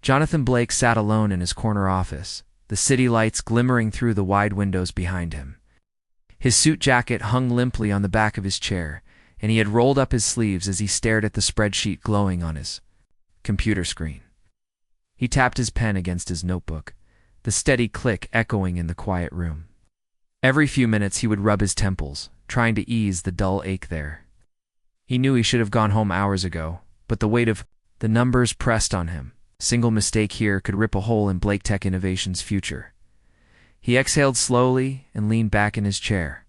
Jonathan Blake sat alone in his corner office, the city lights glimmering through the wide windows behind him. His suit jacket hung limply on the back of his chair, and he had rolled up his sleeves as he stared at the spreadsheet glowing on his computer screen. He tapped his pen against his notebook, the steady click echoing in the quiet room. Every few minutes he would rub his temples, trying to ease the dull ache there. He knew he should have gone home hours ago, but the weight of the numbers pressed on him. A single mistake here could rip a hole in Blake Tech Innovation's future. He exhaled slowly and leaned back in his chair.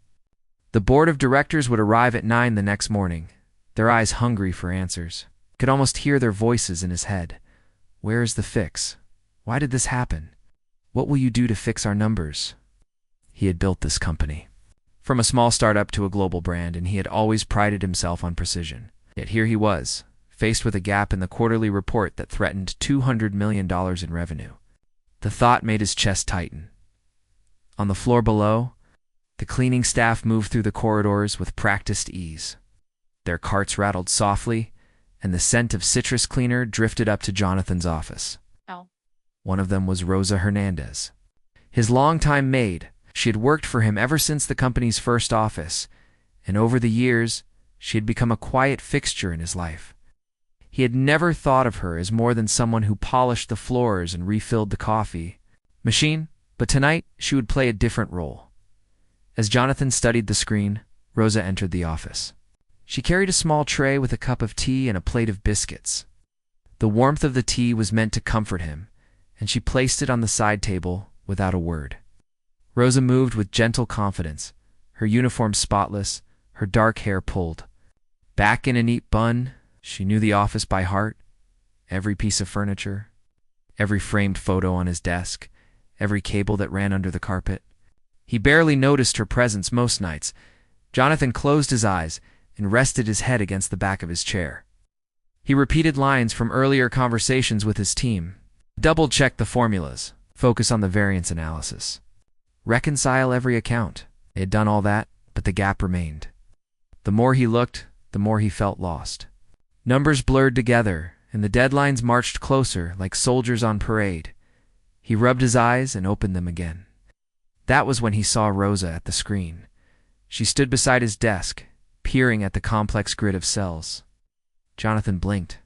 The board of directors would arrive at 9 the next morning, their eyes hungry for answers. He could almost hear their voices in his head. Where is the fix? Why did this happen? What will you do to fix our numbers? He had built this company from a small startup to a global brand, and he had always prided himself on precision. Yet here he was, faced with a gap in the quarterly report that threatened $200 million in revenue. The thought made his chest tighten. On the floor below, the cleaning staff moved through the corridors with practiced ease. Their carts rattled softly, and the scent of citrus cleaner drifted up to Jonathan's office. Oh. One of them was Rosa Hernandez, his longtime maid. She had worked for him ever since the company's first office, and over the years, she had become a quiet fixture in his life. He had never thought of her as more than someone who polished the floors and refilled the coffee machine, but tonight she would play a different role. As Jonathan studied the screen, Rosa entered the office. She carried a small tray with a cup of tea and a plate of biscuits. The warmth of the tea was meant to comfort him, and she placed it on the side table without a word. Rosa moved with gentle confidence, her uniform spotless, her dark hair pulled back in a neat bun. She knew the office by heart, every piece of furniture, every framed photo on his desk, every cable that ran under the carpet. He barely noticed her presence most nights. Jonathan closed his eyes and rested his head against the back of his chair. He repeated lines from earlier conversations with his team, double-checked the formulas, focus on the variance analysis, reconcile every account. They had done all that, but the gap remained. The more he looked, the more he felt lost. Numbers blurred together, and the deadlines marched closer like soldiers on parade. He rubbed his eyes and opened them again. That was when he saw Rosa at the screen. She stood beside his desk, peering at the complex grid of cells. Jonathan blinked.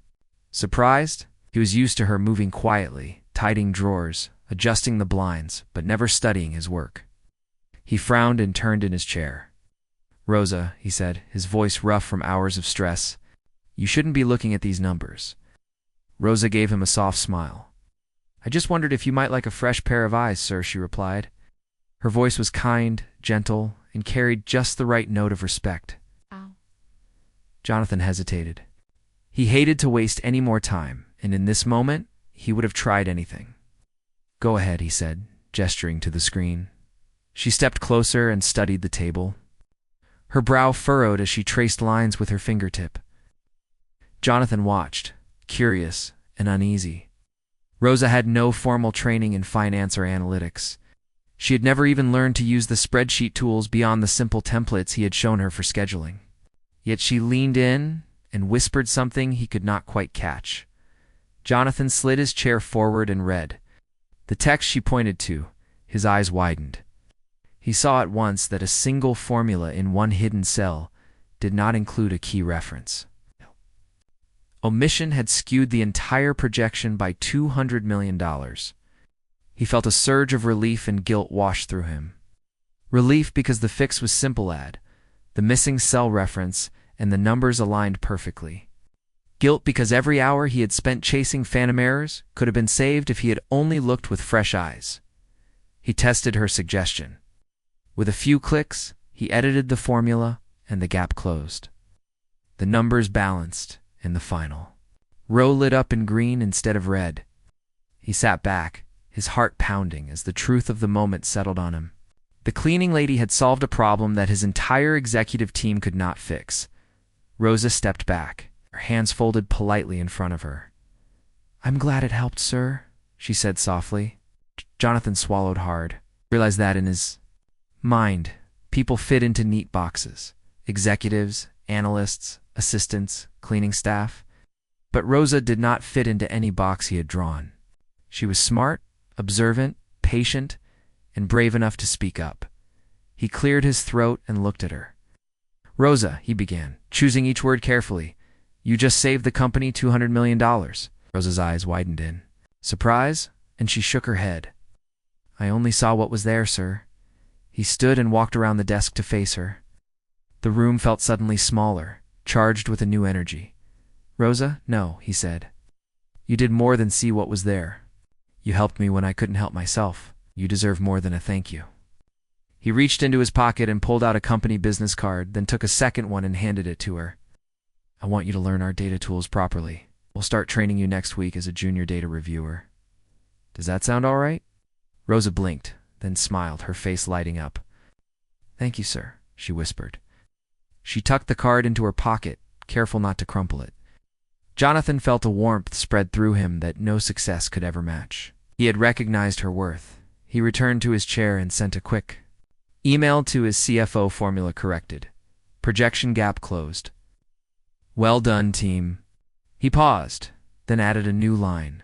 Surprised? He was used to her moving quietly, tidying drawers, adjusting the blinds, but never studying his work. He frowned and turned in his chair. "Rosa," he said, his voice rough from hours of stress, "you shouldn't be looking at these numbers." Rosa gave him a soft smile. "I just wondered if you might like a fresh pair of eyes, sir," she replied. Her voice was kind, gentle, and carried just the right note of respect. Ow. Jonathan hesitated. He hated to waste any more time, and in this moment, he would have tried anything. "Go ahead," he said, gesturing to the screen. She stepped closer and studied the table. Her brow furrowed as she traced lines with her fingertip. Jonathan watched, curious and uneasy. Rosa had no formal training in finance or analytics. She had never even learned to use the spreadsheet tools beyond the simple templates he had shown her for scheduling. Yet she leaned in and whispered something he could not quite catch. Jonathan slid his chair forward and read the text she pointed to. His eyes widened. He saw at once that a single formula in one hidden cell did not include a key reference. Omission had skewed the entire projection by $200 million. He felt a surge of relief and guilt wash through him. Relief because the fix was simple: add the missing cell reference, and the numbers aligned perfectly. Guilt because every hour he had spent chasing phantom errors could have been saved if he had only looked with fresh eyes. He tested her suggestion. With a few clicks, he edited the formula, and the gap closed. The numbers balanced in the final row lit up in green instead of red. He sat back, his heart pounding as the truth of the moment settled on him. The cleaning lady had solved a problem that his entire executive team could not fix. Rosa stepped back, her hands folded politely in front of her. "I'm glad it helped, sir," she said softly. Jonathan swallowed hard, realized that in his mind, people fit into neat boxes: executives, analysts, assistants, cleaning staff. But Rosa did not fit into any box he had drawn. She was smart, observant, patient, and brave enough to speak up. He cleared his throat and looked at her. "Rosa," he began, choosing each word carefully, "you just saved the company $200 million. Rosa's eyes widened in surprise, and she shook her head. "I only saw what was there, sir." He stood and walked around the desk to face her. The room felt suddenly smaller, charged with a new energy. "Rosa, no," he said. "You did more than see what was there. You helped me when I couldn't help myself. You deserve more than a thank you." He reached into his pocket and pulled out a company business card, then took a second one and handed it to her. "I want you to learn our data tools properly. We'll start training you next week as a junior data reviewer. Does that sound all right?" Rosa blinked, then smiled, her face lighting up. "Thank you, sir," she whispered. She tucked the card into her pocket, careful not to crumple it. Jonathan felt a warmth spread through him that no success could ever match. He had recognized her worth. He returned to his chair and sent a quick email to his CFO. Formula corrected. Projection gap closed. "Well done, team." He paused, then added a new line.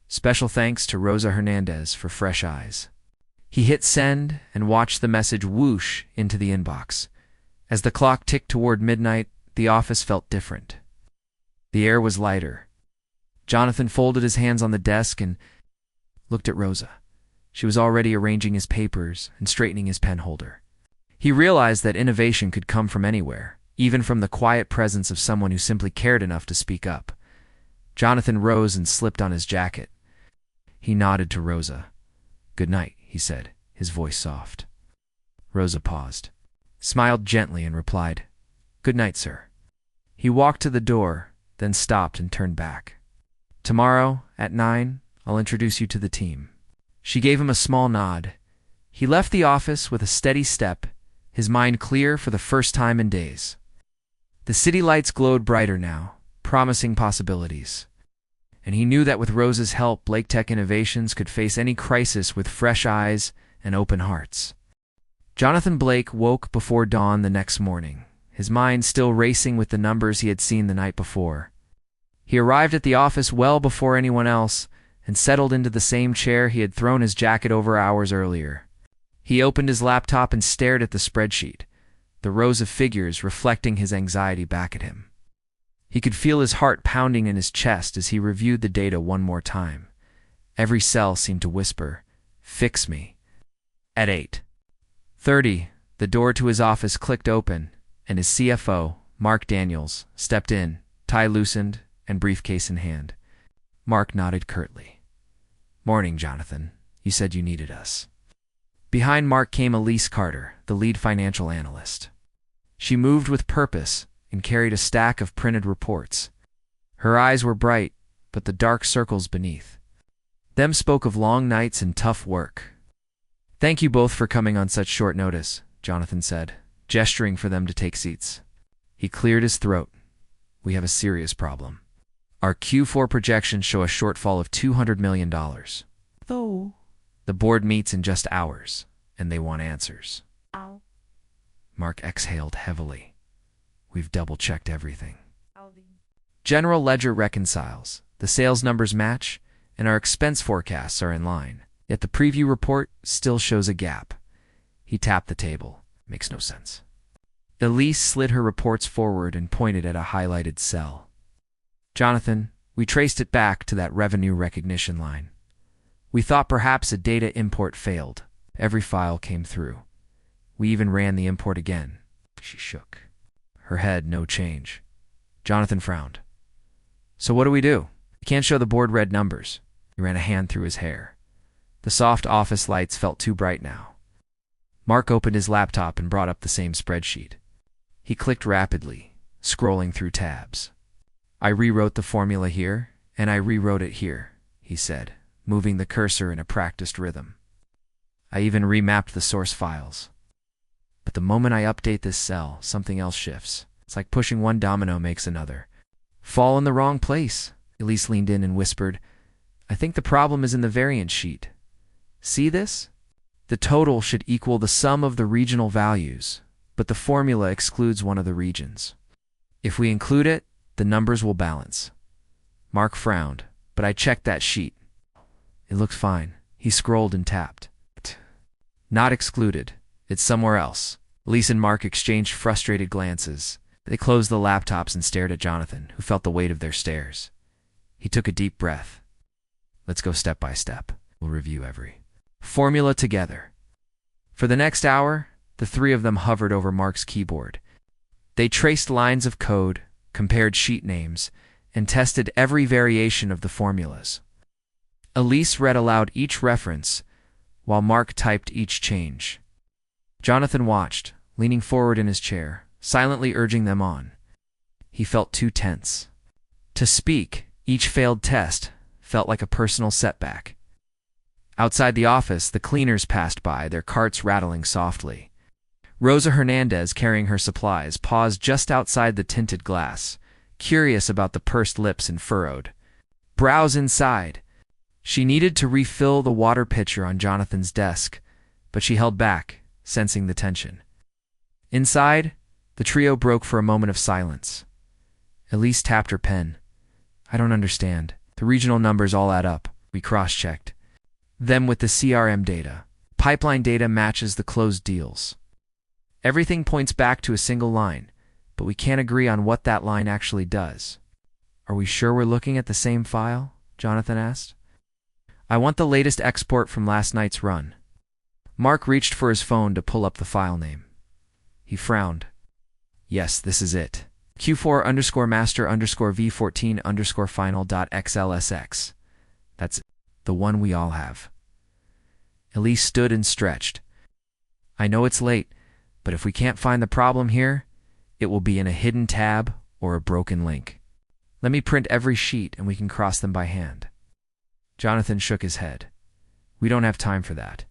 "Special thanks to Rosa Hernandez for fresh eyes." He hit send and watched the message whoosh into the inbox. As the clock ticked toward midnight, the office felt different. The air was lighter. Jonathan folded his hands on the desk and looked at Rosa. She was already arranging his papers and straightening his pen holder. He realized that innovation could come from anywhere, even from the quiet presence of someone who simply cared enough to speak up. Jonathan rose and slipped on his jacket. He nodded to Rosa. "Good night," he said, his voice soft. Rosa paused, smiled gently, and replied, "Good night, sir." He walked to the door, then stopped and turned back. "Tomorrow, at 9, I'll introduce you to the team." She gave him a small nod. He left the office with a steady step, his mind clear for the first time in days. The city lights glowed brighter now, promising possibilities. And he knew that with Rosa's help, Blake Tech Innovations could face any crisis with fresh eyes and open hearts. Jonathan Blake woke before dawn the next morning, his mind still racing with the numbers he had seen the night before. He arrived at the office well before anyone else and settled into the same chair he had thrown his jacket over hours earlier. He opened his laptop and stared at the spreadsheet, the rows of figures reflecting his anxiety back at him. He could feel his heart pounding in his chest as he reviewed the data one more time. Every cell seemed to whisper, "Fix me." At 8:30, the door to his office clicked open, and his CFO, Mark Daniels, stepped in, tie loosened and briefcase in hand. Mark nodded curtly. "Morning, Jonathan. You said you needed us." Behind Mark came Elise Carter, the lead financial analyst. She moved with purpose and carried a stack of printed reports. Her eyes were bright, but the dark circles beneath them spoke of long nights and tough work. "Thank you both for coming on such short notice," Jonathan said, gesturing for them to take seats. He cleared his throat. "We have a serious problem. Our Q4 projections show a shortfall of $200 million. Though the board meets in just hours, and they want answers." Ow. Mark exhaled heavily. "We've double-checked everything. Aldi. General ledger reconciles, the sales numbers match, and our expense forecasts are in line. Yet the preview report still shows a gap." He tapped the table. "Makes no sense." Elise slid her reports forward and pointed at a highlighted cell. "Jonathan, we traced it back to that revenue recognition line. We thought perhaps a data import failed. Every file came through. We even ran the import again." She shook her head, no change. Jonathan frowned. "So what do we do? We can't show the board red numbers." He ran a hand through his hair. The soft office lights felt too bright now. Mark opened his laptop and brought up the same spreadsheet. He clicked rapidly, scrolling through tabs. "I rewrote the formula here, and I rewrote it here," he said, moving the cursor in a practiced rhythm. "I even remapped the source files. But the moment I update this cell, something else shifts. It's like pushing one domino makes another." "Fall in the wrong place," Elise leaned in and whispered. "I think the problem is in the variance sheet. See this? The total should equal the sum of the regional values, but the formula excludes one of the regions. If we include it, the numbers will balance." Mark frowned, "But I checked that sheet." It looks fine. He scrolled and tapped. Not excluded. It's somewhere else. Elise and Mark exchanged frustrated glances. They closed the laptops and stared at Jonathan, who felt the weight of their stares. He took a deep breath. Let's go step by step. We'll review every formula together. For the next hour, the three of them hovered over Mark's keyboard. They traced lines of code, compared sheet names, and tested every variation of the formulas. Elise read aloud each reference, while Mark typed each change. Jonathan watched, leaning forward in his chair, silently urging them on. He felt too tense. To speak, each failed test felt like a personal setback. Outside the office, the cleaners passed by, their carts rattling softly. Rosa Hernandez, carrying her supplies, paused just outside the tinted glass, curious about the pursed lips and furrowed brows inside. She needed to refill the water pitcher on Jonathan's desk, but she held back, sensing the tension. Inside, the trio broke for a moment of silence. Elise tapped her pen. I don't understand. The regional numbers all add up. We cross-checked them with the CRM data. Pipeline data matches the closed deals. Everything points back to a single line, but we can't agree on what that line actually does. Are we sure we're looking at the same file? Jonathan asked. I want the latest export from last night's run. Mark reached for his phone to pull up the file name. He frowned. Yes, this is it. Q4_master_V14_final.xlsx. That's the one we all have. Elise stood and stretched. I know it's late, but if we can't find the problem here, it will be in a hidden tab or a broken link. Let me print every sheet and we can cross them by hand. Jonathan shook his head. We don't have time for that.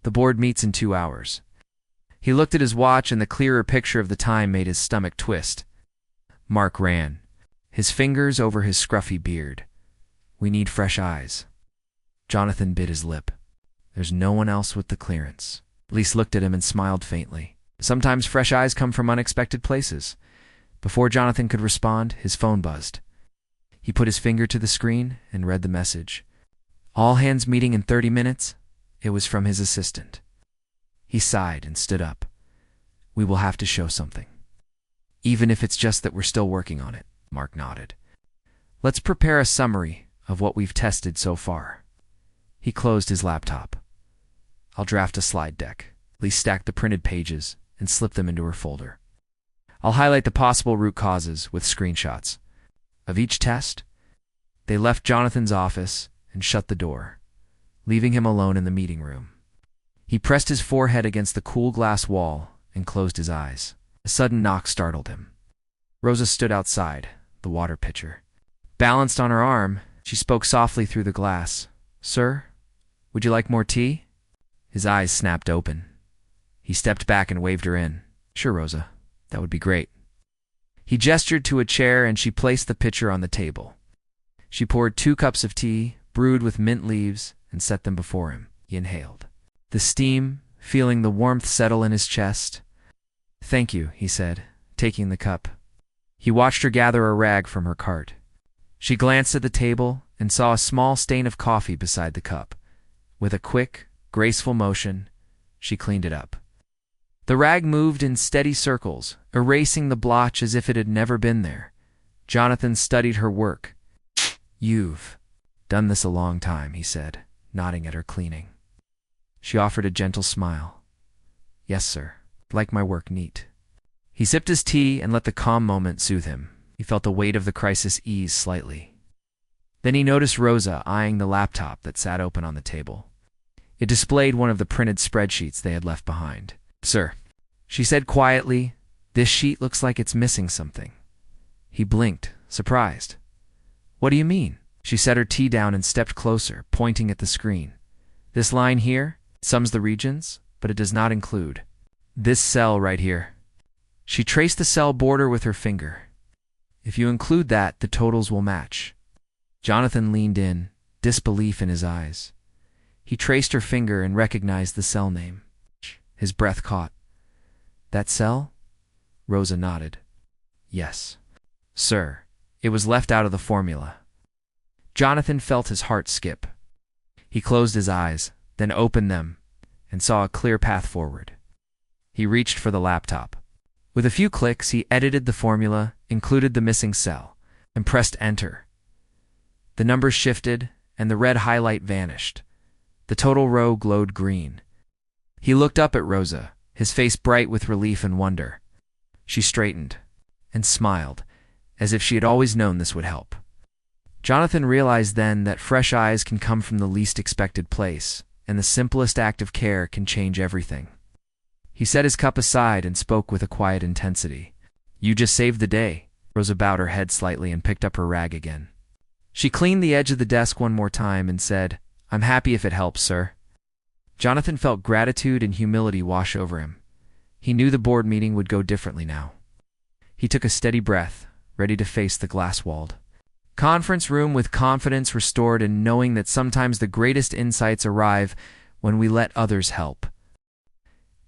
The board meets in 2 hours. He looked at his watch and the clearer picture of the time made his stomach twist. Mark ran, his fingers over his scruffy beard. We need fresh eyes. Jonathan bit his lip. There's no one else with the clearance. Elise looked at him and smiled faintly. Sometimes fresh eyes come from unexpected places. Before Jonathan could respond, his phone buzzed. He put his finger to the screen and read the message. All hands meeting in 30 minutes. It was from his assistant. He sighed and stood up. We will have to show something. Even if it's just that we're still working on it, Mark nodded. Let's prepare a summary of what we've tested so far. He closed his laptop. I'll draft a slide deck. Elise stacked the printed pages and slipped them into her folder. I'll highlight the possible root causes with screenshots. Of each test, they left Jonathan's office and shut the door, leaving him alone in the meeting room. He pressed his forehead against the cool glass wall and closed his eyes. A sudden knock startled him. Rosa stood outside, the water pitcher. Balanced on her arm, she spoke softly through the glass. Sir, would you like more tea? His eyes snapped open. He stepped back and waved her in. Sure, Rosa. That would be great. He gestured to a chair and she placed the pitcher on the table. She poured 2 cups of tea, brewed with mint leaves, and set them before him. He inhaled the steam, feeling the warmth settle in his chest. Thank you, he said, taking the cup. He watched her gather a rag from her cart. She glanced at the table and saw a small stain of coffee beside the cup. With a quick, graceful motion, she cleaned it up. The rag moved in steady circles, erasing the blotch as if it had never been there. Jonathan studied her work. You've done this a long time, he said, nodding at her cleaning. She offered a gentle smile. Yes, sir. Like my work neat. He sipped his tea and let the calm moment soothe him. He felt the weight of the crisis ease slightly. Then he noticed Rosa eyeing the laptop that sat open on the table. It displayed one of the printed spreadsheets they had left behind. Sir, she said quietly, this sheet looks like it's missing something. He blinked, surprised. What do you mean? She set her tea down and stepped closer, pointing at the screen. This line here sums the regions, but it does not include this cell right here. She traced the cell border with her finger. If you include that, the totals will match. Jonathan leaned in, disbelief in his eyes. He traced her finger and recognized the cell name. His breath caught. That cell? Rosa nodded. Yes. Sir, it was left out of the formula. Jonathan felt his heart skip. He closed his eyes, then opened them, and saw a clear path forward. He reached for the laptop. With a few clicks, he edited the formula, included the missing cell, and pressed enter. The numbers shifted, and the red highlight vanished. The total row glowed green. He looked up at Rosa, his face bright with relief and wonder. She straightened and smiled, as if she had always known this would help. Jonathan realized then that fresh eyes can come from the least expected place, and the simplest act of care can change everything. He set his cup aside and spoke with a quiet intensity. "You just saved the day." Rosa bowed her head slightly and picked up her rag again. She cleaned the edge of the desk one more time and said, "I'm happy if it helps, sir." Jonathan felt gratitude and humility wash over him. He knew the board meeting would go differently now. He took a steady breath, ready to face the glass-walled conference room with confidence restored and knowing that sometimes the greatest insights arrive when we let others help.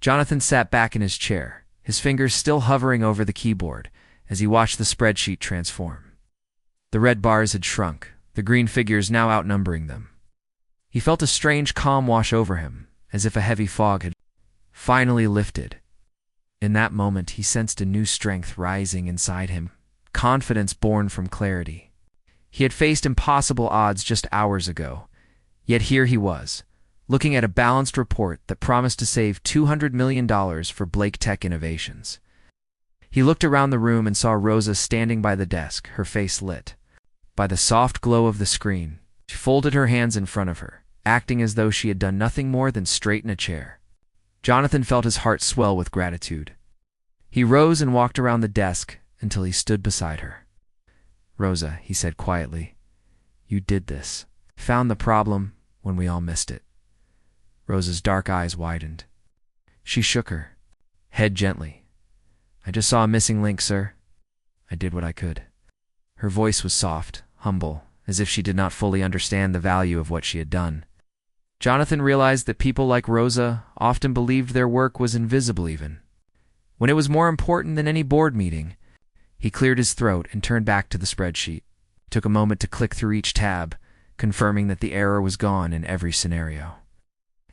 Jonathan sat back in his chair, his fingers still hovering over the keyboard as he watched the spreadsheet transform. The red bars had shrunk, the green figures now outnumbering them. He felt a strange calm wash over him, as if a heavy fog had finally lifted. In that moment, he sensed a new strength rising inside him, confidence born from clarity. He had faced impossible odds just hours ago, yet here he was, looking at a balanced report that promised to save $200 million for Blake Tech Innovations. He looked around the room and saw Rosa standing by the desk, her face lit by the soft glow of the screen. She folded her hands in front of her, acting as though she had done nothing more than straighten a chair. Jonathan felt his heart swell with gratitude. He rose and walked around the desk until he stood beside her. "Rosa," he said quietly, "you did this. Found the problem when we all missed it." Rosa's dark eyes widened. She shook her head gently. "I just saw a missing link, sir. I did what I could." Her voice was soft, humble, as if she did not fully understand the value of what she had done. Jonathan realized that people like Rosa often believed their work was invisible even when it was more important than any board meeting. He cleared his throat and turned back to the spreadsheet. Took a moment to click through each tab, confirming that the error was gone in every scenario.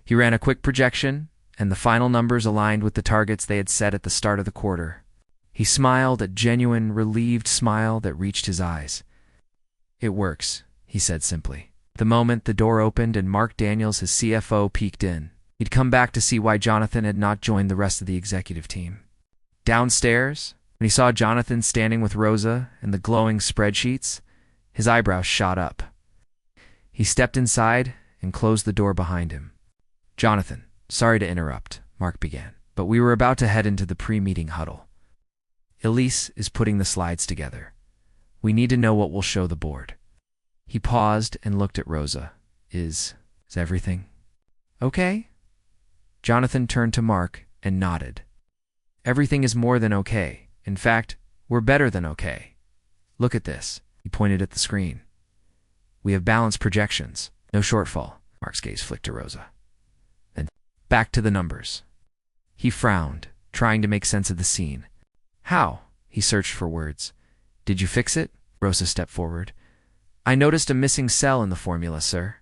He ran a quick projection, and the final numbers aligned with the targets they had set at the start of the quarter. He smiled, a genuine, relieved smile that reached his eyes. "It works," he said simply. The moment the door opened and Mark Daniels, his CFO, peeked in. He'd come back to see why Jonathan had not joined the rest of the executive team. Downstairs, when he saw Jonathan standing with Rosa and the glowing spreadsheets, his eyebrows shot up. He stepped inside and closed the door behind him. "Jonathan, sorry to interrupt," Mark began, "but we were about to head into the pre-meeting huddle. Elise is putting the slides together. We need to know what will show the board." He paused and looked at Rosa. Is everything okay?" Jonathan turned to Mark and nodded. "Everything is more than okay. In fact, we're better than okay. Look at this." He pointed at the screen. "We have balanced projections. No shortfall." Mark's gaze flicked to Rosa. Then back to the numbers. He frowned, trying to make sense of the scene. "How?" He searched for words. "Did you fix it?" Rosa stepped forward. "I noticed a missing cell in the formula, sir.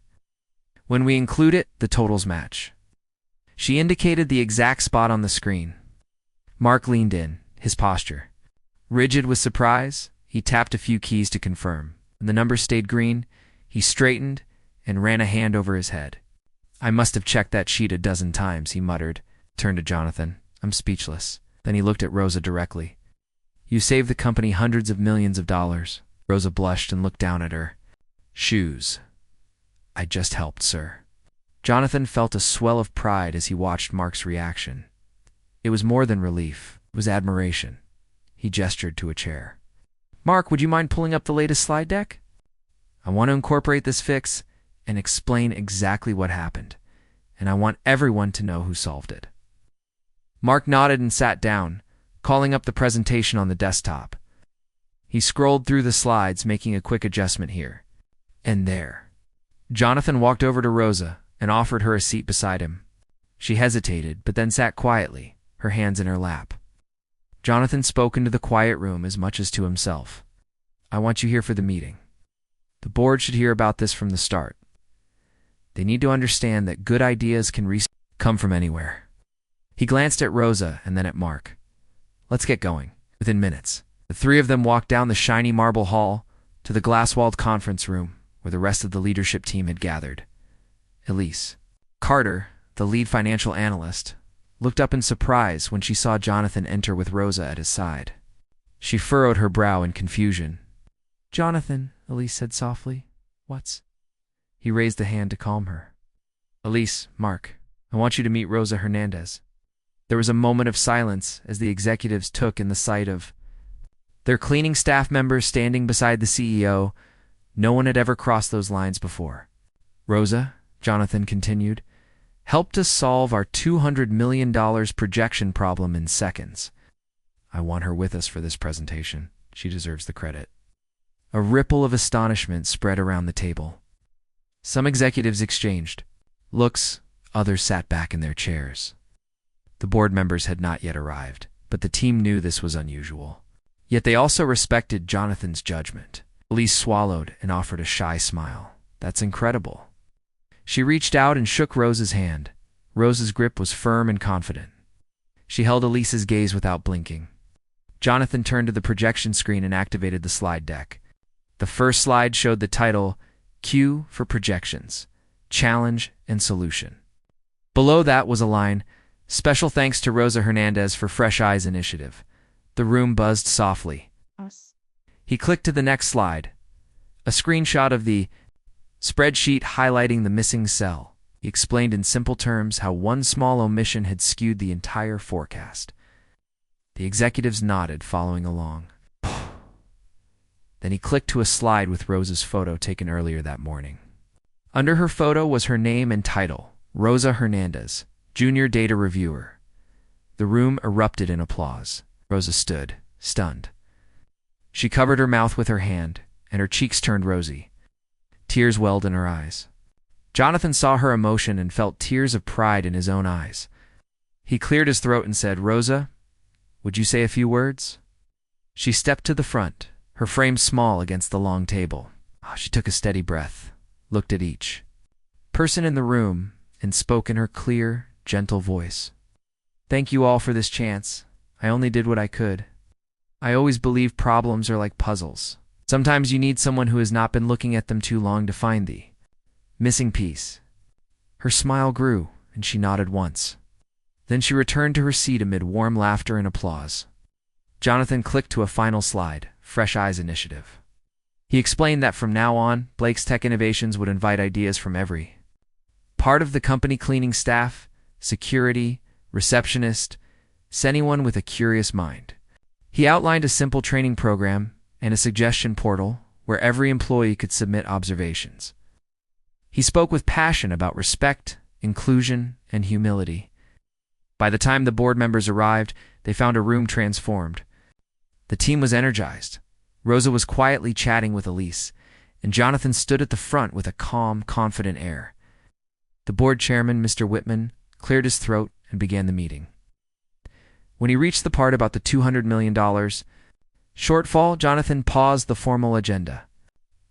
When we include it, the totals match." She indicated the exact spot on the screen. Mark leaned in, his posture rigid with surprise. He tapped a few keys to confirm. When the numbers stayed green, he straightened and ran a hand over his head. "I must have checked that sheet a dozen times," he muttered, turned to Jonathan. "I'm speechless." Then he looked at Rosa directly. "You saved the company hundreds of millions of dollars." Rosa blushed and looked down at her shoes. "I just helped, sir." Jonathan felt a swell of pride as he watched Mark's reaction. It was more than relief, it was admiration. He gestured to a chair. "Mark, would you mind pulling up the latest slide deck? I want to incorporate this fix and explain exactly what happened, and I want everyone to know who solved it." Mark nodded and sat down, calling up the presentation on the desktop. He scrolled through the slides, making a quick adjustment here and there. Jonathan walked over to Rosa and offered her a seat beside him. She hesitated, but then sat quietly, her hands in her lap. Jonathan spoke into the quiet room as much as to himself. "I want you here for the meeting. The board should hear about this from the start. They need to understand that good ideas can come from anywhere. He glanced at Rosa and then at Mark. Let's get going. Within minutes, the three of them walked down the shiny marble hall to the glass-walled conference room where the rest of the leadership team had gathered. Elise Carter, the lead financial analyst, looked up in surprise when she saw Jonathan enter with Rosa at his side. She furrowed her brow in confusion. "Jonathan," Elise said softly. "What's—" He raised a hand to calm her. "Elise, Mark, I want you to meet Rosa Hernandez." There was a moment of silence as the executives took in the sight of their cleaning staff members standing beside the CEO. No one had ever crossed those lines before. "Rosa," Jonathan continued, "helped us solve our $200 million projection problem in seconds. I want her with us for this presentation. She deserves the credit." A ripple of astonishment spread around the table. Some executives exchanged looks, others sat back in their chairs. The board members had not yet arrived, but the team knew this was unusual. Yet they also respected Jonathan's judgment. Elise swallowed and offered a shy smile. "That's incredible." She reached out and shook Rosa's hand. Rosa's grip was firm and confident. She held Elise's gaze without blinking. Jonathan turned to the projection screen and activated the slide deck. The first slide showed the title, Q for Projections, Challenge and Solution. Below that was a line, "Special thanks to Rosa Hernandez for Fresh Eyes Initiative." The room buzzed softly. Us. He clicked to the next slide, a screenshot of the spreadsheet highlighting the missing cell. He explained in simple terms how one small omission had skewed the entire forecast. The executives nodded, following along. Then he clicked to a slide with Rosa's photo taken earlier that morning. Under her photo was her name and title, Rosa Hernandez, Junior Data Reviewer. The room erupted in applause. Rosa stood, stunned. She covered her mouth with her hand, and her cheeks turned rosy. Tears welled in her eyes. Jonathan saw her emotion and felt tears of pride in his own eyes. He cleared his throat and said, "Rosa, would you say a few words?" She stepped to the front, her frame small against the long table. She took a steady breath, looked at each person in the room, and spoke in her clear, gentle voice. "Thank you all for this chance. I only did what I could. I always believe problems are like puzzles. Sometimes you need someone who has not been looking at them too long to find the missing piece." Her smile grew, and she nodded once. Then she returned to her seat amid warm laughter and applause. Jonathan clicked to a final slide, Fresh Eyes Initiative. He explained that from now on, Blake's Tech Innovations would invite ideas from every part of the company: cleaning staff, security, receptionist, anyone with a curious mind. He outlined a simple training program and a suggestion portal where every employee could submit observations. He spoke with passion about respect, inclusion, and humility. By the time the board members arrived, they found a room transformed. The team was energized. Rosa was quietly chatting with Elise, and Jonathan stood at the front with a calm, confident air. The board chairman, Mr. Whitman, cleared his throat and began the meeting. When he reached the part about the $200 million shortfall, Jonathan paused the formal agenda.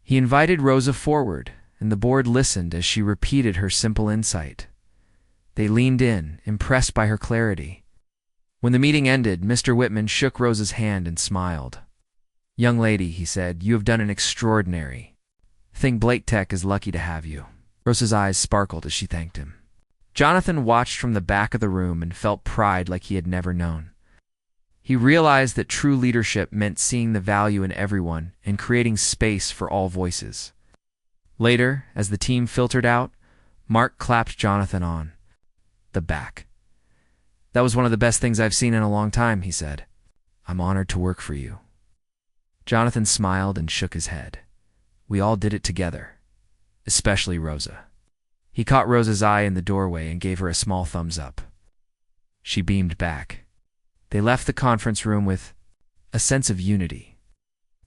He invited Rosa forward, and the board listened as she repeated her simple insight. They leaned in, impressed by her clarity. When the meeting ended, Mr. Whitman shook Rosa's hand and smiled. "Young lady," he said, "you have done an extraordinary thing. Blake Tech is lucky to have you." Rosa's eyes sparkled as she thanked him. Jonathan watched from the back of the room and felt pride like he had never known. He realized that true leadership meant seeing the value in everyone and creating space for all voices. Later, as the team filtered out, Mark clapped Jonathan on the back. "That was one of the best things I've seen in a long time," he said. "I'm honored to work for you." Jonathan smiled and shook his head. "We all did it together, especially Rosa." He caught Rosa's eye in the doorway and gave her a small thumbs up. She beamed back. They left the conference room with a sense of unity.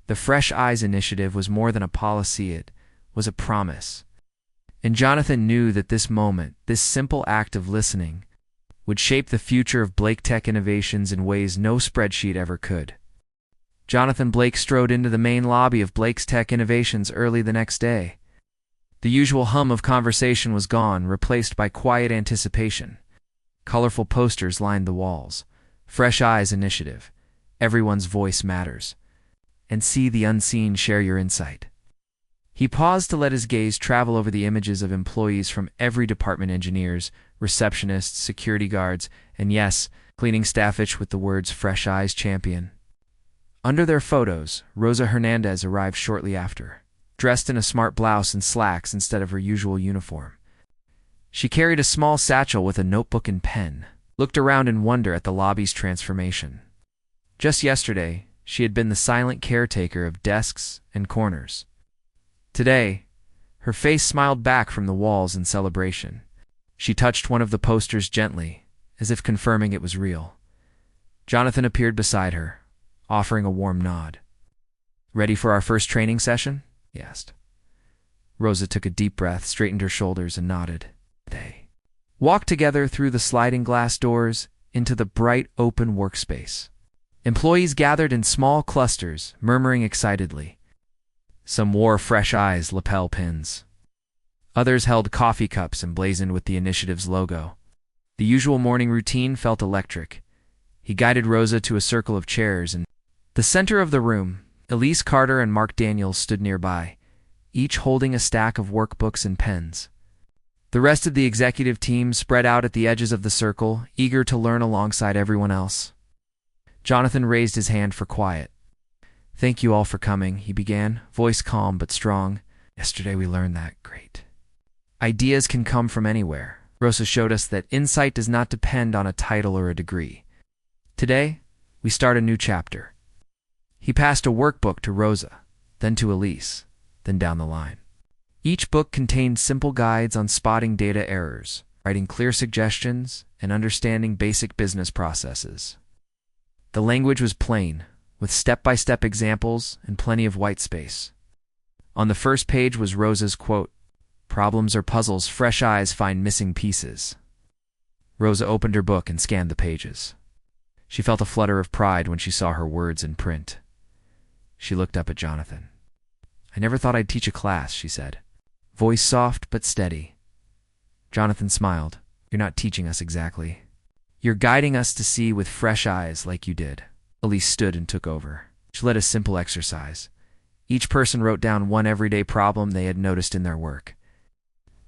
The Fresh Eyes Initiative was more than a policy, it was a promise. And Jonathan knew that this moment, this simple act of listening, would shape the future of Blake Tech Innovations in ways no spreadsheet ever could. Jonathan Blake strode into the main lobby of Blake's Tech Innovations early the next day. The usual hum of conversation was gone, replaced by quiet anticipation. Colorful posters lined the walls. Fresh Eyes Initiative. Everyone's voice matters. And see the unseen, share your insight. He paused to let his gaze travel over the images of employees from every department: engineers, receptionists, security guards, and yes, cleaning staff each with the words Fresh Eyes Champion. Under their photos, Rosa Hernandez arrived shortly after, dressed in a smart blouse and slacks instead of her usual uniform. She carried a small satchel with a notebook and pen, looked around in wonder at the lobby's transformation. Just yesterday, she had been the silent caretaker of desks and corners. Today, her face smiled back from the walls in celebration. She touched one of the posters gently, as if confirming it was real. Jonathan appeared beside her, offering a warm nod. "Ready for our first training session?" he asked. Rosa took a deep breath, straightened her shoulders, and nodded. They walked together through the sliding glass doors into the bright, open workspace. Employees gathered in small clusters, murmuring excitedly. Some wore Fresh Eyes lapel pins. Others held coffee cups emblazoned with the initiative's logo. The usual morning routine felt electric. He guided Rosa to a circle of chairs, and the center of the room, Elise Carter and Mark Daniels stood nearby, each holding a stack of workbooks and pens. The rest of the executive team spread out at the edges of the circle, eager to learn alongside everyone else. Jonathan raised his hand for quiet. "Thank you all for coming," he began, voice calm but strong. "Yesterday we learned that great ideas can come from anywhere. Rosa showed us that insight does not depend on a title or a degree. Today, we start a new chapter." He passed a workbook to Rosa, then to Elise, then down the line. Each book contained simple guides on spotting data errors, writing clear suggestions, and understanding basic business processes. The language was plain, with step-by-step examples and plenty of white space. On the first page was Rosa's quote, "Problems are puzzles, fresh eyes find missing pieces." Rosa opened her book and scanned the pages. She felt a flutter of pride when she saw her words in print. She looked up at Jonathan. "I never thought I'd teach a class," she said, voice soft but steady. Jonathan smiled. "You're not teaching us exactly. You're guiding us to see with fresh eyes like you did." Elise stood and took over. She led a simple exercise. Each person wrote down one everyday problem they had noticed in their work.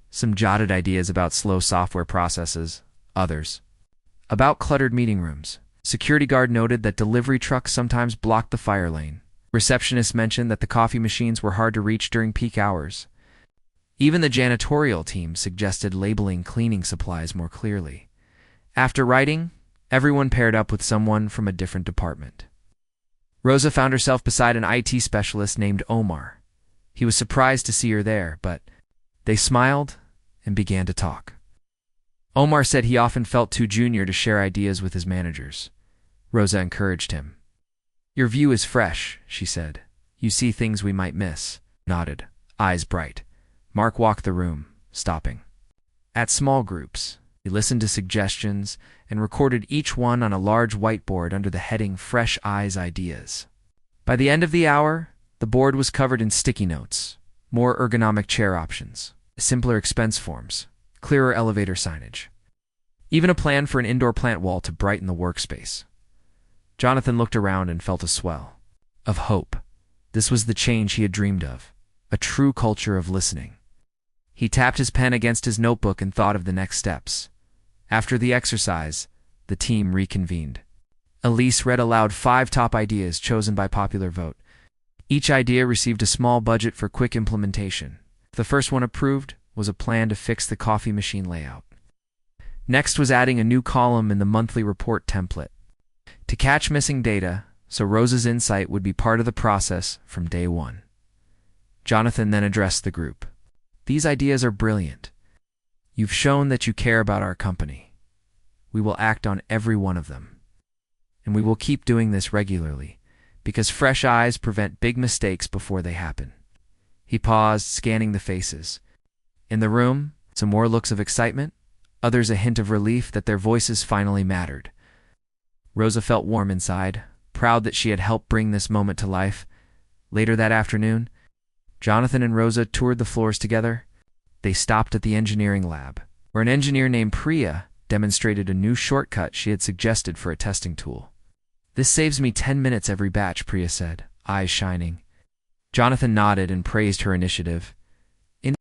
Some jotted ideas about slow software processes, others about cluttered meeting rooms. Security guard noted that delivery trucks sometimes blocked the fire lane. Receptionist mentioned that the coffee machines were hard to reach during peak hours. Even the janitorial team suggested labeling cleaning supplies more clearly. After writing, everyone paired up with someone from a different department. Rosa found herself beside an IT specialist named Omar. He was surprised to see her there, but they smiled and began to talk. Omar said he often felt too junior to share ideas with his managers. Rosa encouraged him. "Your view is fresh," she said. "You see things we might miss." Nodded, eyes bright. Mark walked the room, stopping. At small groups, he listened to suggestions and recorded each one on a large whiteboard under the heading Fresh Eyes Ideas. By the end of the hour, the board was covered in sticky notes, more ergonomic chair options, simpler expense forms, clearer elevator signage, even a plan for an indoor plant wall to brighten the workspace. Jonathan looked around and felt a swell of hope. This was the change he had dreamed of, a true culture of listening. He tapped his pen against his notebook and thought of the next steps. After the exercise, the team reconvened. Elise read aloud 5 top ideas chosen by popular vote. Each idea received a small budget for quick implementation. The first one approved was a plan to fix the coffee machine layout. Next was adding a new column in the monthly report template to catch missing data, so Rosa's insight would be part of the process from day one. Jonathan then addressed the group. "These ideas are brilliant. You've shown that you care about our company. We will act on every one of them. And we will keep doing this regularly, because fresh eyes prevent big mistakes before they happen." He paused, scanning the faces. In the room, some more looks of excitement, others a hint of relief that their voices finally mattered. Rosa felt warm inside, proud that she had helped bring this moment to life. Later that afternoon, Jonathan and Rosa toured the floors together. They stopped at the engineering lab, where an engineer named Priya demonstrated a new shortcut she had suggested for a testing tool. "This saves me 10 minutes every batch," Priya said, eyes shining. Jonathan nodded and praised her initiative. In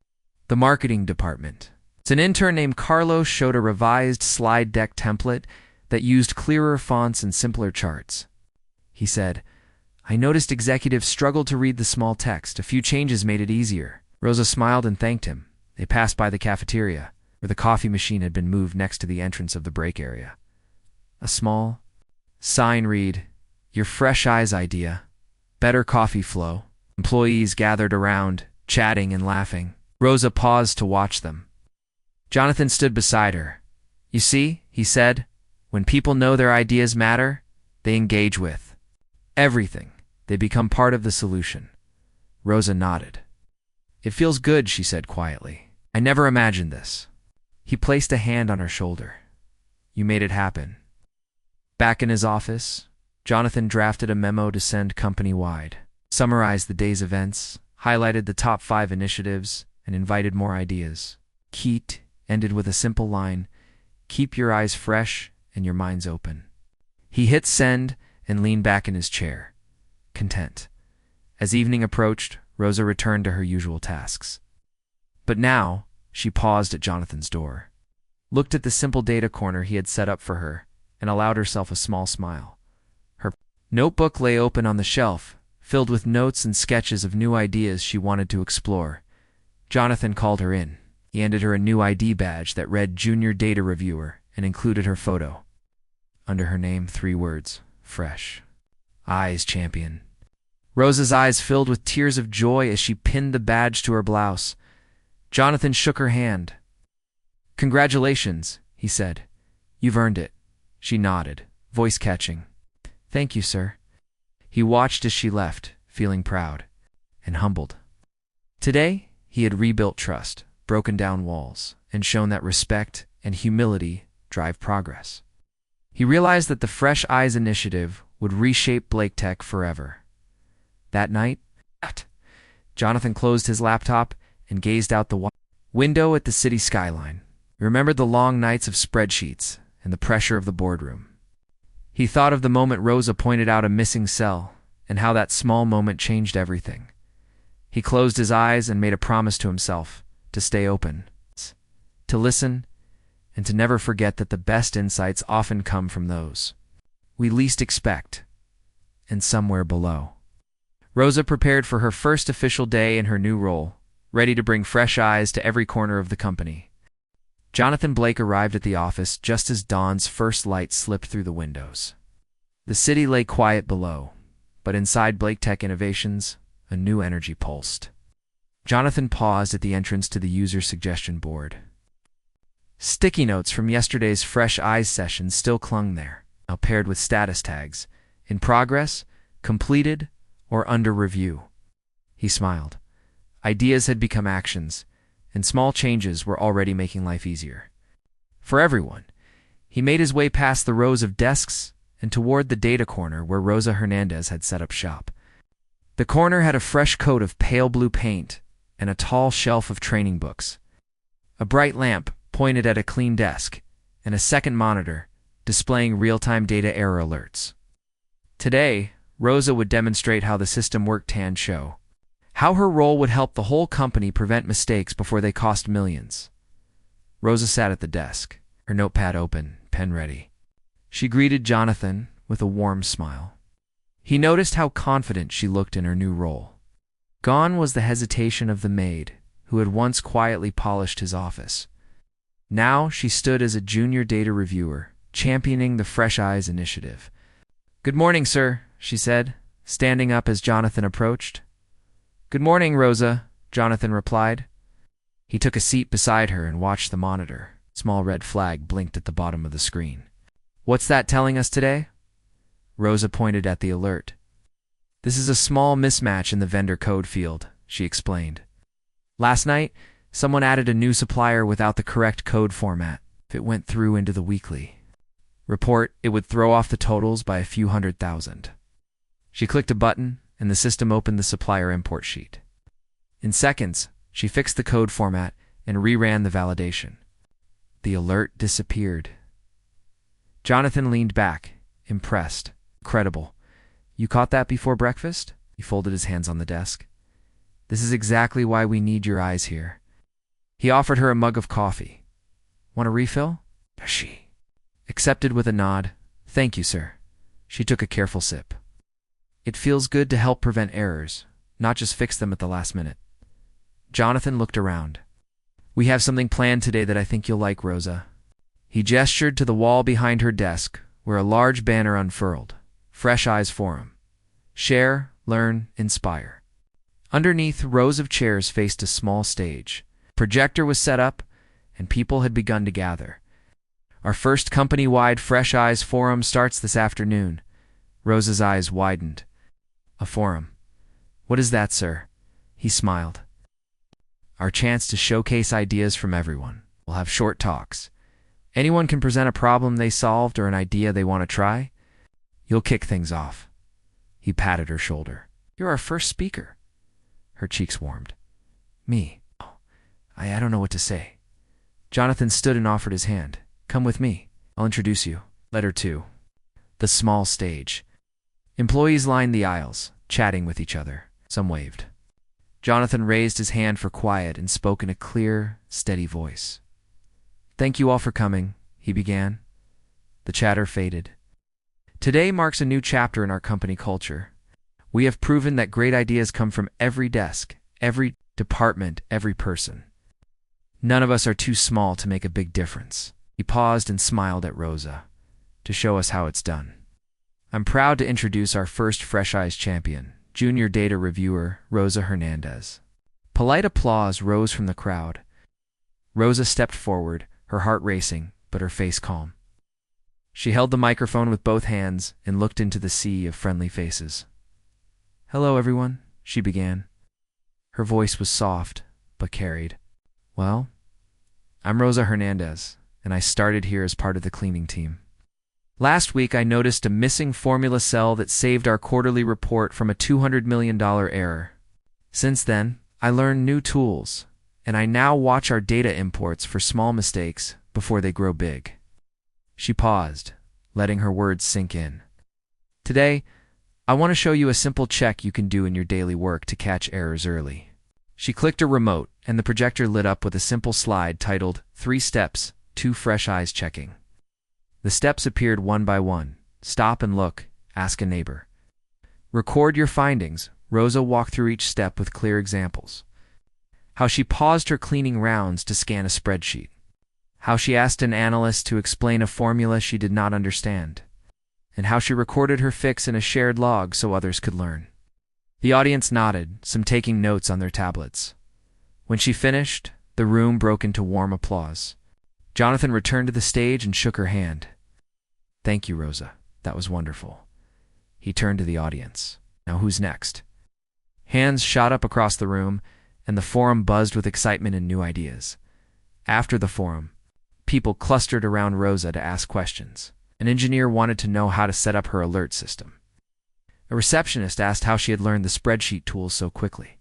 the marketing department, an intern named Carlos showed a revised slide deck template that used clearer fonts and simpler charts. He said, "I noticed executives struggled to read the small text. A few changes made it easier." Rosa smiled and thanked him. They passed by the cafeteria, where the coffee machine had been moved next to the entrance of the break area. A small sign read, "Your fresh eyes idea. Better coffee flow." Employees gathered around, chatting and laughing. Rosa paused to watch them. Jonathan stood beside her. "You see," he said, "when people know their ideas matter, they engage with everything. They become part of the solution." Rosa nodded. "It feels good," she said quietly. "I never imagined this." He placed a hand on her shoulder. "You made it happen." Back in his office, Jonathan drafted a memo to send company-wide, summarized the day's events, highlighted the top 5 initiatives, and invited more ideas. Keat ended with a simple line, "Keep your eyes fresh and your minds open." He hit send and leaned back in his chair, content. As evening approached, Rosa returned to her usual tasks. But now, she paused at Jonathan's door, looked at the simple data corner he had set up for her, and allowed herself a small smile. Her notebook lay open on the shelf, filled with notes and sketches of new ideas she wanted to explore. Jonathan called her in. He handed her a new ID badge that read Junior Data Reviewer and included her photo. Under her name, 3 words, "Fresh Eyes Champion." Rosa's eyes filled with tears of joy as she pinned the badge to her blouse. Jonathan shook her hand. "Congratulations," he said. "You've earned it." She nodded, voice catching. "Thank you, sir." He watched as she left, feeling proud and humbled. Today, he had rebuilt trust, broken down walls, and shown that respect and humility drive progress. He realized that the Fresh Eyes initiative would reshape Blake Tech forever. That night, Jonathan closed his laptop and gazed out the window at the city skyline. He remembered the long nights of spreadsheets and the pressure of the boardroom. He thought of the moment Rosa pointed out a missing cell and how that small moment changed everything. He closed his eyes and made a promise to himself to stay open, to listen, and to never forget that the best insights often come from those we least expect and somewhere below. Rosa prepared for her first official day in her new role, ready to bring fresh eyes to every corner of the company. Jonathan Blake arrived at the office just as dawn's first light slipped through the windows. The city lay quiet below, but inside Blake Tech Innovations, a new energy pulsed. Jonathan paused at the entrance to the user suggestion board. Sticky notes from yesterday's Fresh Eyes session still clung there, now paired with status tags, in progress, completed, or under review. He smiled. Ideas had become actions, and small changes were already making life easier. For everyone, he made his way past the rows of desks and toward the data corner where Rosa Hernandez had set up shop. The corner had a fresh coat of pale blue paint and a tall shelf of training books. A bright lamp pointed at a clean desk, and a second monitor displaying real-time data error alerts. Today, Rosa would demonstrate how the system worked and show how her role would help the whole company prevent mistakes before they cost millions. Rosa sat at the desk, her notepad open, pen ready. She greeted Jonathan with a warm smile. He noticed how confident she looked in her new role. Gone was the hesitation of the maid, who had once quietly polished his office. Now she stood as a junior data reviewer, championing the Fresh Eyes initiative. "Good morning, sir," she said, standing up as Jonathan approached. "Good morning, Rosa," Jonathan replied. He took a seat beside her and watched the monitor. A small red flag blinked at the bottom of the screen. "What's that telling us today?" Rosa pointed at the alert. "This is a small mismatch in the vendor code field," she explained. "Last night, someone added a new supplier without the correct code format. If it went through into the weekly report, it would throw off the totals by a few 100,000. She clicked a button, and the system opened the supplier import sheet. In seconds, she fixed the code format and reran the validation. The alert disappeared. Jonathan leaned back, impressed. Incredible. You caught that before breakfast? He folded his hands on the desk. This is exactly why we need your eyes here. He offered her a mug of coffee. Want a refill? She accepted with a nod. Thank you, sir. She took a careful sip. It feels good to help prevent errors, not just fix them at the last minute. Jonathan looked around. We have something planned today that I think you'll like, Rosa. He gestured to the wall behind her desk, where a large banner unfurled. Fresh Eyes Forum. Share, learn, inspire. Underneath, rows of chairs faced a small stage. A projector was set up, and people had begun to gather. Our first company-wide Fresh Eyes Forum starts this afternoon. Rosa's eyes widened. A forum. What is that, sir? He smiled. Our chance to showcase ideas from everyone. We'll have short talks. Anyone can present a problem they solved or an idea they want to try. You'll kick things off. He patted her shoulder. You're our first speaker. Her cheeks warmed. Me? Oh, I don't know what to say. Jonathan stood and offered his hand. Come with me. I'll introduce you. Letter 2. The small stage. Employees lined the aisles, chatting with each other. Some waved. Jonathan raised his hand for quiet and spoke in a clear, steady voice. Thank you all for coming, he began. The chatter faded. Today marks a new chapter in our company culture. We have proven that great ideas come from every desk, every department, every person. None of us are too small to make a big difference. He paused and smiled at Rosa, to show us how it's done. I'm proud to introduce our first Fresh Eyes champion, Junior Data Reviewer, Rosa Hernandez. Polite applause rose from the crowd. Rosa stepped forward, her heart racing, but her face calm. She held the microphone with both hands and looked into the sea of friendly faces. Hello, everyone, she began. Her voice was soft, but carried. Well, I'm Rosa Hernandez, and I started here as part of the cleaning team. Last week, I noticed a missing formula cell that saved our quarterly report from a $200 million error. Since then, I learned new tools, and I now watch our data imports for small mistakes before they grow big. She paused, letting her words sink in. Today, I want to show you a simple check you can do in your daily work to catch errors early. She clicked a remote, and the projector lit up with a simple slide titled 3 Steps to Fresh Eyes Checking. The steps appeared one by one. Stop and look. Ask a neighbor. Record your findings. Rosa walked through each step with clear examples. How she paused her cleaning rounds to scan a spreadsheet. How she asked an analyst to explain a formula she did not understand. And how she recorded her fix in a shared log so others could learn. The audience nodded, some taking notes on their tablets. When she finished, the room broke into warm applause. Jonathan returned to the stage and shook her hand. Thank you, Rosa. That was wonderful. He turned to the audience. Now who's next? Hands shot up across the room, and the forum buzzed with excitement and new ideas. After the forum, people clustered around Rosa to ask questions. An engineer wanted to know how to set up her alert system. A receptionist asked how she had learned the spreadsheet tools so quickly.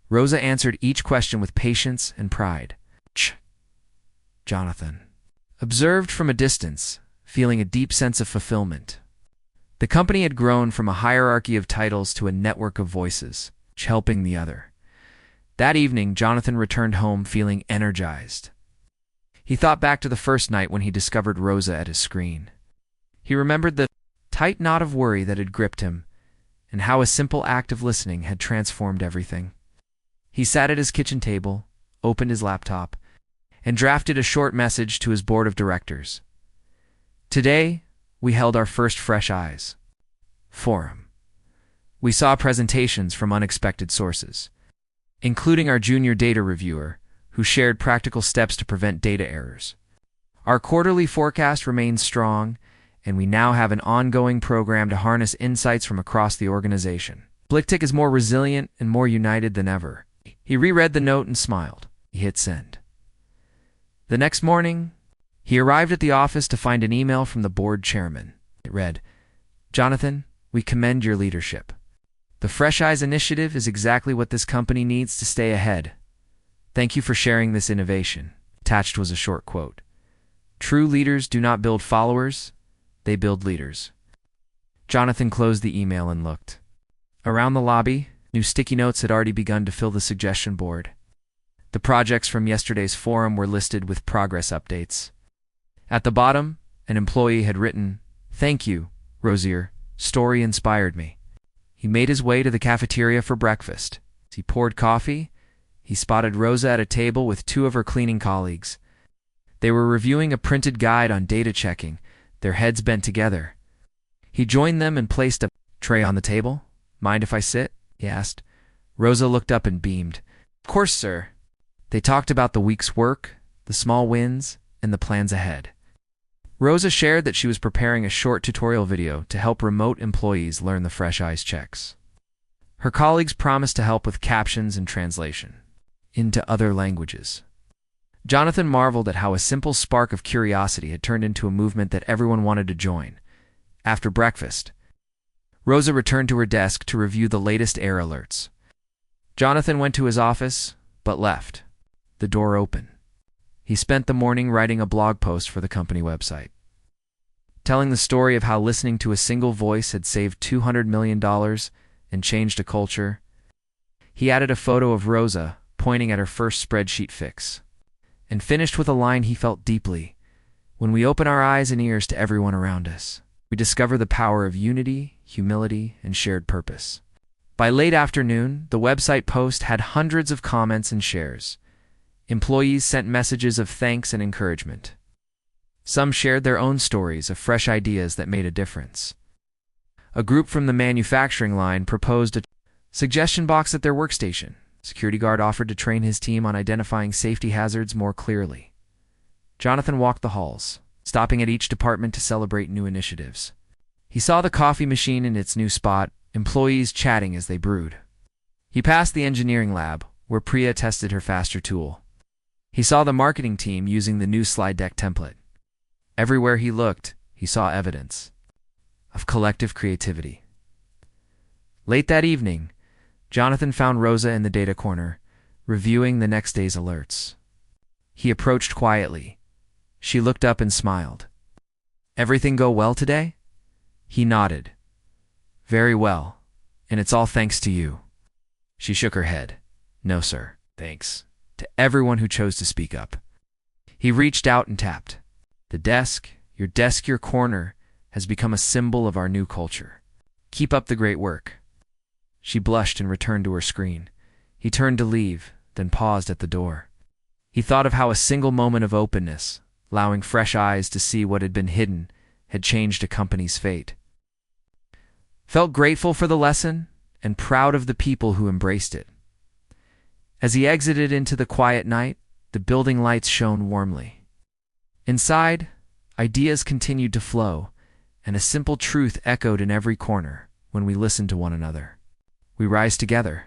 Rosa answered each question with patience and pride. Jonathan observed from a distance, feeling a deep sense of fulfillment. The company had grown from a hierarchy of titles to a network of voices, each helping the other. That evening, Jonathan returned home feeling energized. He thought back to the first night when he discovered Rosa at his screen. He remembered the tight knot of worry that had gripped him, and how a simple act of listening had transformed everything. He sat at his kitchen table, opened his laptop, and drafted a short message to his board of directors. Today, we held our first Fresh Eyes Forum. We saw presentations from unexpected sources, including our junior data reviewer, who shared practical steps to prevent data errors. Our quarterly forecast remains strong, and we now have an ongoing program to harness insights from across the organization. BlickTick is more resilient and more united than ever. He reread the note and smiled. He hit send. The next morning, he arrived at the office to find an email from the board chairman. It read, Jonathan, we commend your leadership. The Fresh Eyes initiative is exactly what this company needs to stay ahead. Thank you for sharing this innovation. Attached was a short quote. True leaders do not build followers, they build leaders. Jonathan closed the email and looked. Around the lobby, new sticky notes had already begun to fill the suggestion board. The projects from yesterday's forum were listed with progress updates. At the bottom, an employee had written, "Thank you, Rosier. Story inspired me." He made his way to the cafeteria for breakfast. As he poured coffee, he spotted Rosa at a table with two of her cleaning colleagues. They were reviewing a printed guide on data checking, their heads bent together. He joined them and placed a tray on the table. "Mind if I sit?" he asked. Rosa looked up and beamed. "Of course, sir." They talked about the week's work, the small wins, and the plans ahead. Rosa shared that she was preparing a short tutorial video to help remote employees learn the Fresh Eyes checks. Her colleagues promised to help with captions and translation into other languages. Jonathan marveled at how a simple spark of curiosity had turned into a movement that everyone wanted to join. After breakfast, Rosa returned to her desk to review the latest error alerts. Jonathan went to his office, but left the door open. He spent the morning writing a blog post for the company website, telling the story of how listening to a single voice had saved $200 million and changed a culture. He added a photo of Rosa pointing at her first spreadsheet fix, and finished with a line he felt deeply. When we open our eyes and ears to everyone around us, we discover the power of unity, humility, and shared purpose. By late afternoon, the website post had hundreds of comments and shares. Employees sent messages of thanks and encouragement. Some shared their own stories of fresh ideas that made a difference. A group from the manufacturing line proposed a suggestion box at their workstation. Security guard offered to train his team on identifying safety hazards more clearly. Jonathan walked the halls, stopping at each department to celebrate new initiatives. He saw the coffee machine in its new spot, employees chatting as they brewed. He passed the engineering lab, where Priya tested her faster tool. He saw the marketing team using the new slide deck template. Everywhere he looked, he saw evidence of collective creativity. Late that evening, Jonathan found Rosa in the data corner, reviewing the next day's alerts. He approached quietly. She looked up and smiled. "Everything go well today?" He nodded. "Very well, and it's all thanks to you." She shook her head. "No, sir, thanks to everyone who chose to speak up." He reached out and tapped. "The desk, your corner, has become a symbol of our new culture. Keep up the great work." She blushed and returned to her screen. He turned to leave, then paused at the door. He thought of how a single moment of openness, allowing fresh eyes to see what had been hidden, had changed a company's fate. Felt grateful for the lesson and proud of the people who embraced it. As he exited into the quiet night, the building lights shone warmly. Inside, ideas continued to flow, and a simple truth echoed in every corner: when we listen to one another, we rise together.